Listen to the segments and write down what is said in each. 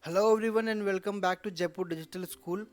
Hello everyone and welcome back to Jaipur digital school.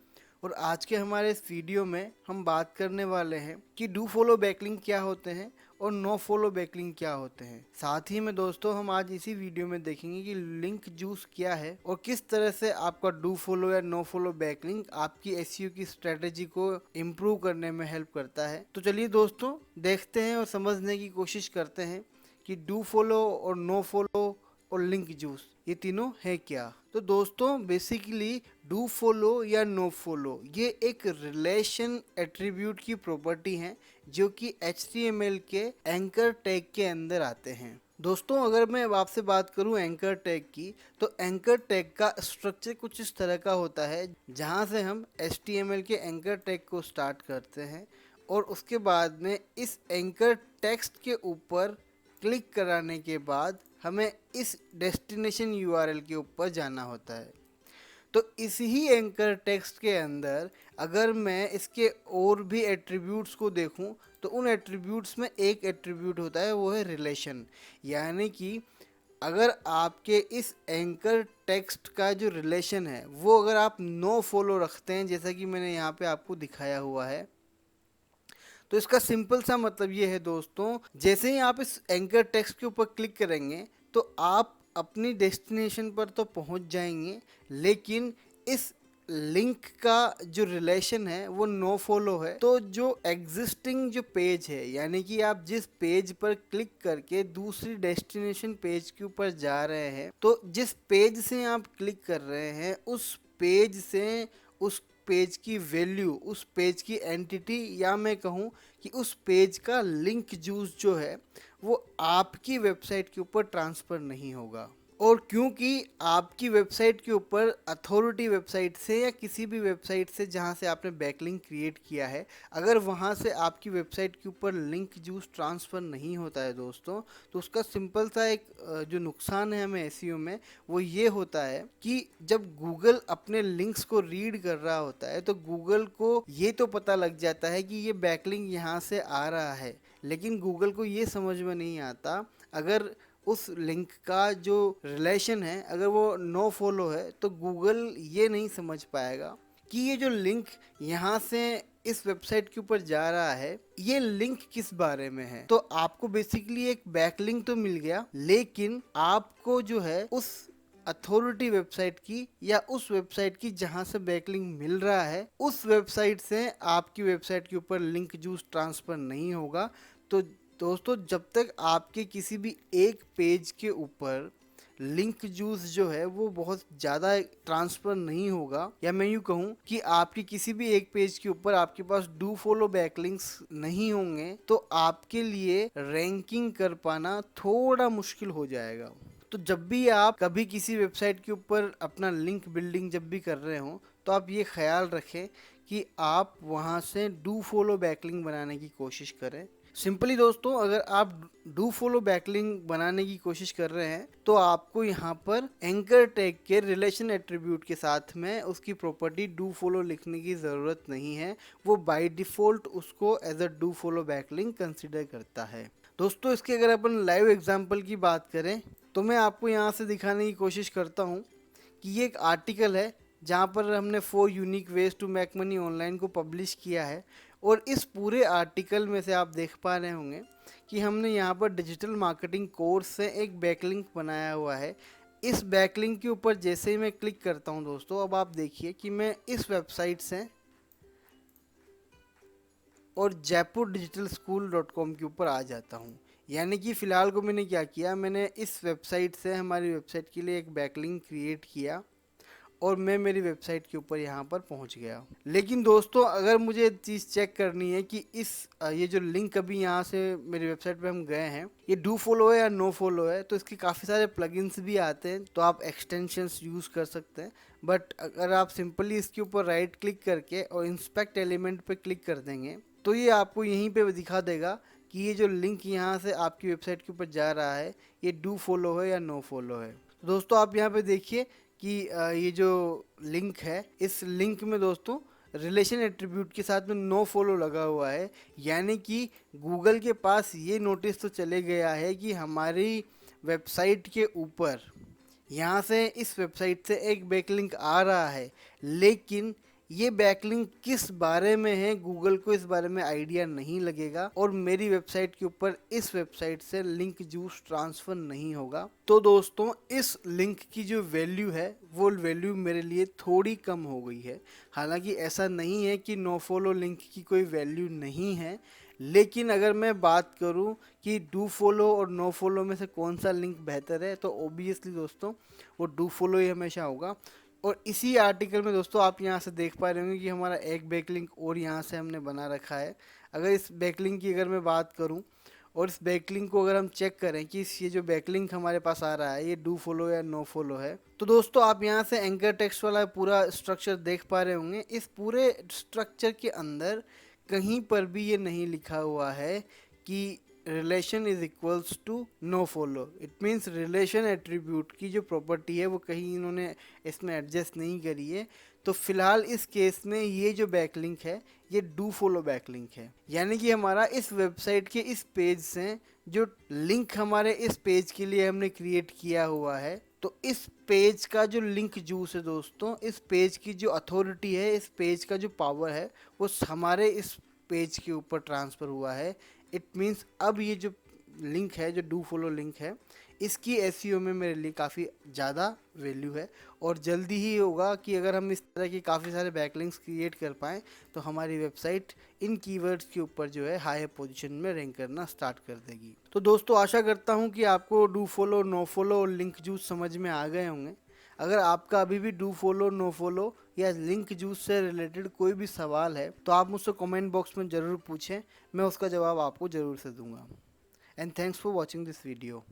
और आज के हमारे इस वीडियो में हम बात करने वाले हैं कि डू फॉलो बैकलिंक क्या होते हैं और नो फॉलो बैकलिंक क्या होते हैं। साथ ही में दोस्तों हम आज इसी वीडियो में देखेंगे कि लिंक जूस क्या है और किस तरह से आपका डू फॉलो या नो फॉलो बैकलिंक आपकी एसईओ की स्ट्रेटेजी को इम्प्रूव करने में हेल्प करता है। तो चलिए दोस्तों देखते हैं और समझने की कोशिश करते हैं कि डू फॉलो और नो फॉलो और लिंक जूस ये तीनों है क्या। तो दोस्तों बेसिकली डू फॉलो या नो फॉलो ये एक रिलेशन एट्रीब्यूट की प्रॉपर्टी है जो कि HTML के एंकर टैग के अंदर आते हैं। दोस्तों अगर मैं अब आपसे बात करूं एंकर टैग की, तो एंकर टैग का स्ट्रक्चर कुछ इस तरह का होता है जहां से हम HTML के एंकर टैग को स्टार्ट करते हैं और उसके बाद में इस एंकर टेक्स्ट के ऊपर क्लिक कराने के बाद हमें इस डेस्टिनेशन यूआरएल के ऊपर जाना होता है। तो इस ही एंकर टेक्स्ट के अंदर अगर मैं इसके और भी एट्रीब्यूट्स को देखूं तो उन एट्रीब्यूट्स में एक एट्रीब्यूट होता है, वो है रिलेशन। यानी कि अगर आपके इस एंकर टेक्स्ट का जो रिलेशन है वो अगर आप नो फॉलो रखते हैं, जैसा कि मैंने यहाँ पे आपको दिखाया हुआ है, तो इसका सिंपल सा मतलब ये है दोस्तों, जैसे ही आप इस एंकर टेक्स्ट के ऊपर क्लिक करेंगे तो आप अपनी डेस्टिनेशन पर तो पहुंच जाएंगे, लेकिन इस लिंक का जो रिलेशन है वो नो फॉलो है। तो जो एग्जिस्टिंग जो पेज है, यानी कि आप जिस पेज पर क्लिक करके दूसरी डेस्टिनेशन पेज के ऊपर जा रहे हैं, तो जिस पेज से आप क्लिक कर रहे हैं उस पेज से उस पेज की वैल्यू, उस पेज की एंटिटी, या मैं कहूँ कि उस पेज का लिंक जूस जो है वो आपकी वेबसाइट के ऊपर ट्रांसफ़र नहीं होगा। और क्योंकि आपकी वेबसाइट के ऊपर अथॉरिटी वेबसाइट से या किसी भी वेबसाइट से जहां से आपने बैकलिंक क्रिएट किया है, अगर वहां से आपकी वेबसाइट के ऊपर लिंक जूस ट्रांसफ़र नहीं होता है दोस्तों, तो उसका सिंपल सा एक जो नुकसान है हमें एसईओ में, वो ये होता है कि जब गूगल अपने लिंक्स को रीड कर रहा होता है तो गूगल को ये तो पता लग जाता है कि ये बैकलिंक यहाँ से आ रहा है, लेकिन गूगल को ये समझ में नहीं आता अगर उस लिंक का जो रिलेशन है अगर वो नो फॉलो है, तो गूगल ये नहीं समझ पाएगा कि ये जो लिंक यहाँ से इस वेबसाइट के ऊपर जा रहा है ये लिंक किस बारे में है। तो आपको बेसिकली एक बैकलिंक तो मिल गया, लेकिन आपको जो है उस अथॉरिटी वेबसाइट की या उस वेबसाइट की जहां से बैकलिंक मिल रहा है उस वेबसाइट से आपकी वेबसाइट के ऊपर लिंक जूस ट्रांसफर नहीं होगा। तो दोस्तों जब तक आपके किसी भी एक पेज के ऊपर लिंक जूस जो है वो बहुत ज़्यादा ट्रांसफ़र नहीं होगा, या मैं यूँ कहूँ कि आपके किसी भी एक पेज के ऊपर आपके पास डू फॉलो बैकलिंक्स नहीं होंगे, तो आपके लिए रैंकिंग कर पाना थोड़ा मुश्किल हो जाएगा। तो जब भी आप कभी किसी वेबसाइट के ऊपर अपना लिंक बिल्डिंग जब भी कर रहे हो, तो आप ये ख्याल रखें कि आप वहाँ से डू फॉलो बैकलिंक बनाने की कोशिश करें। सिंपली दोस्तों अगर आप डू फॉलो बैकलिंक बनाने की कोशिश कर रहे हैं तो आपको यहाँ पर एंकर टैग के रिलेशन एट्रीब्यूट के साथ में उसकी प्रॉपर्टी डू फॉलो लिखने की ज़रूरत नहीं है, वो बाय डिफ़ॉल्ट उसको as a do follow backlink consider करता है। दोस्तों इसके अगर अपन लाइव एग्जांपल की बात करें तो मैं आपको यहाँ से दिखाने की कोशिश करता हूँ कि ये एक आर्टिकल है जहाँ पर हमने 4 unique ways to make money online को पब्लिश किया है। और इस पूरे आर्टिकल में से आप देख पा रहे होंगे कि हमने यहाँ पर डिजिटल मार्केटिंग कोर्स से एक बैकलिंक बनाया हुआ है। इस बैकलिंक के ऊपर जैसे ही मैं क्लिक करता हूँ दोस्तों, अब आप देखिए कि मैं इस वेबसाइट से और jaipurdigitalschool.com के ऊपर आ जाता हूँ। यानी कि फ़िलहाल को मैंने क्या किया, मैंने इस वेबसाइट से हमारी वेबसाइट के लिए एक बैकलिंक क्रिएट किया और मैं मेरी वेबसाइट के ऊपर यहाँ पर पहुँच गया। लेकिन दोस्तों अगर मुझे चीज़ चेक करनी है कि ये जो लिंक अभी यहाँ से मेरी वेबसाइट पे हम गए हैं ये डू फॉलो है या नो फॉलो है, तो इसके काफ़ी सारे प्लगइन्स भी आते हैं, तो आप एक्सटेंशंस यूज़ कर सकते हैं। बट अगर आप सिंपली इसके ऊपर राइट क्लिक करके और इंस्पेक्ट एलिमेंट पे क्लिक कर देंगे तो ये आपको यहीं पे दिखा देगा कि ये जो लिंक यहाँ से आपकी वेबसाइट के ऊपर जा रहा है ये डू फॉलो है या नो फॉलो है। तो दोस्तों आप यहाँ पे देखिए कि ये जो लिंक है इस लिंक में दोस्तों रिलेशन एट्रीब्यूट के साथ में नो फॉलो लगा हुआ है। यानी कि गूगल के पास ये नोटिस तो चले गया है कि हमारी वेबसाइट के ऊपर यहाँ से इस वेबसाइट से एक बैकलिंक आ रहा है, लेकिन ये बैकलिंक किस बारे में है गूगल को इस बारे में आइडिया नहीं लगेगा और मेरी वेबसाइट के ऊपर इस वेबसाइट से लिंक जूस ट्रांसफ़र नहीं होगा। तो दोस्तों, इस लिंक की जो वैल्यू है वो वैल्यू मेरे लिए थोड़ी कम हो गई है। हालांकि ऐसा नहीं है कि नो फॉलो लिंक की कोई वैल्यू नहीं है, लेकिन अगर मैं बात करूं कि डू फॉलो और नो फॉलो में से कौन सा लिंक बेहतर है, तो ओबियसली दोस्तों वो डू फॉलो ही हमेशा होगा। और इसी आर्टिकल में दोस्तों आप यहाँ से देख पा रहे होंगे कि हमारा एक बैकलिंक और यहाँ से हमने बना रखा है। अगर इस बैकलिंक की अगर मैं बात करूँ और इस बैकलिंक को अगर हम चेक करें कि ये जो बैकलिंक हमारे पास आ रहा है ये डू फॉलो या नो फॉलो है, तो दोस्तों आप यहाँ से एंकर टेक्स्ट वाला पूरा स्ट्रक्चर देख पा रहे होंगे। इस पूरे स्ट्रक्चर के अंदर कहीं पर भी ये नहीं लिखा हुआ है कि relation is equals to no follow. It means relation attribute की जो प्रॉपर्टी है वो कहीं इन्होंने इसमें एडजस्ट नहीं करी है। तो फिलहाल इस केस में ये जो बैकलिंक है ये डू फॉलो बैकलिंक है, यानी कि हमारा इस वेबसाइट के इस पेज से जो लिंक हमारे इस पेज के लिए हमने क्रिएट किया हुआ है, तो इस पेज का जो लिंक जूस है दोस्तों, इस पेज की जो अथॉरिटी है, इस पेज का जो पावर है वो हमारे इस पेज के ऊपर ट्रांसफ़र हुआ है। इट मीन्स अब ये जो लिंक है, जो डू फॉलो लिंक है, इसकी एसईओ में मेरे लिए काफ़ी ज़्यादा वैल्यू है और जल्दी ही होगा कि अगर हम इस तरह की काफ़ी सारे बैकलिंक्स क्रिएट कर पाएँ तो हमारी वेबसाइट इन कीवर्ड्स के ऊपर जो है हाई पोजीशन में रैंक करना स्टार्ट कर देगी। तो दोस्तों आशा करता हूँ कि आपको डू फॉलो, नो फॉलो और लिंक जूस समझ में आ गए होंगे। अगर आपका अभी भी डू फॉलो, नो फॉलो या लिंक जूस से रिलेटेड कोई भी सवाल है तो आप मुझसे कमेंट बॉक्स में ज़रूर पूछें, मैं उसका जवाब आपको ज़रूर से दूंगा। And thanks for watching this video.